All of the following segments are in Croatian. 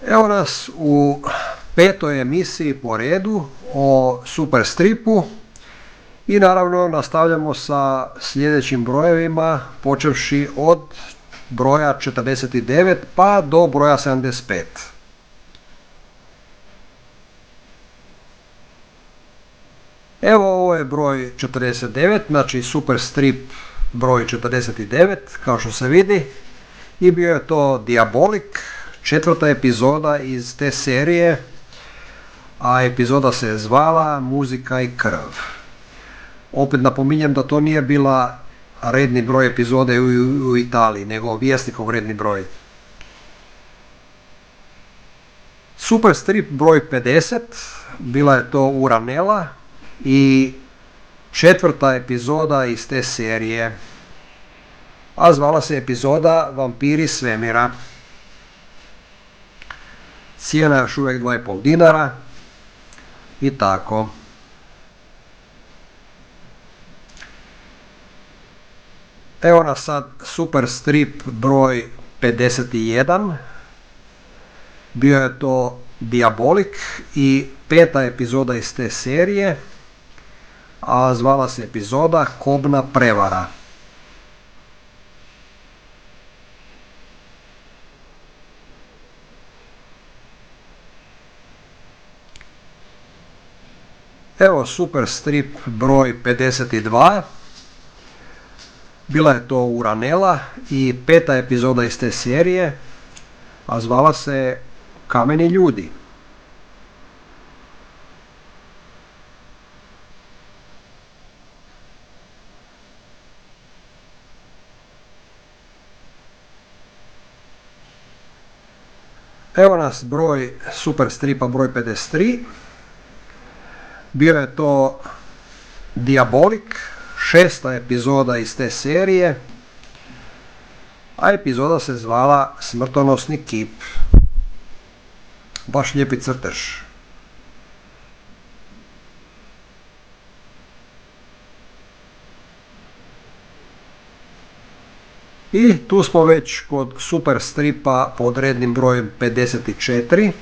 Evo nas u petoj emisiji po redu o Superstripu i naravno nastavljamo sa sljedećim brojevima počevši od broja 49 pa do broja 75. Evo ovo je broj 49, znači Superstrip broj 49 kao što se vidi i bio je to Diabolik, četvrta epizoda iz te serije, a epizoda se je zvala Muzika i krv. Opet napominjem da to nije bila redni broj epizode u Italiji, nego Vjesnikov redni broj. Superstrip broj 50, bila je to Uranela i četvrta epizoda iz te serije, a zvala se epizoda Vampiri svemira. Cijena je još uvijek 2,5 dinara i tako. Evo nas sad Superstrip broj 51. Bio je to Diabolik i peta epizoda iz te serije, a zvala se epizoda Kobna prevara. Evo Superstrip broj 52. Bila je to Uranela i peta epizoda iz te serije, a zvala se Kameni ljudi. Evo nas broj Superstripa broj 53. Bio je to Diabolik, šesta epizoda iz te serije, a epizoda se zvala Smrtonosni kip. Baš lijepi crtež. I tu smo već kod Superstripa pod rednim brojem 54.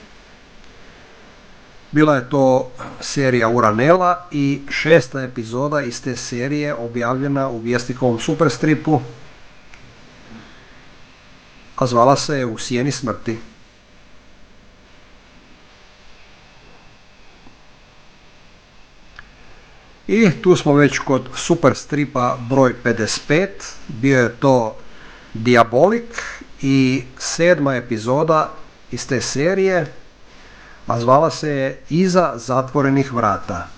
Bila je to serija Uranela i šesta epizoda iz te serije objavljena u Vjesnikovom Superstripu, a zvala se je U sjeni smrti. I tu smo već kod Superstripa broj 55, bio je to Diabolik i sedma epizoda iz te serije, a zvala se je Iza zatvorenih vrata.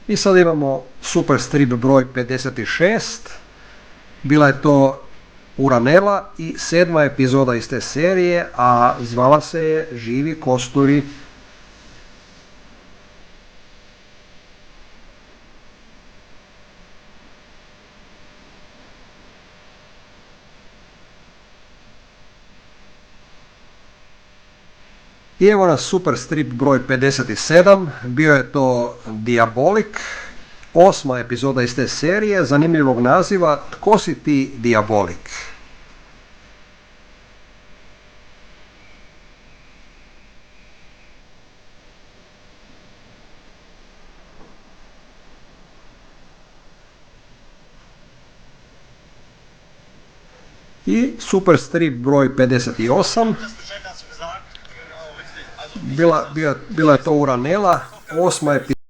I sad imamo Superstrip broj 56, bila je to Uranela i sedma epizoda iz te serije, a zvala se je Živi kosturi. I evo nas Superstrip broj 57, bio je to Diabolik, osma epizoda iz te serije, zanimljivog naziva Tko si ti Diabolik? I Superstrip broj 58, bila je to Uranela, osma epizoda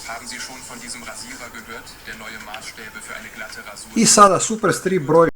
Haben Sie schon von diesem Rasierer gehört? Der neue Maßstäbe für eine glatte Rasur. I sada Super Strip broj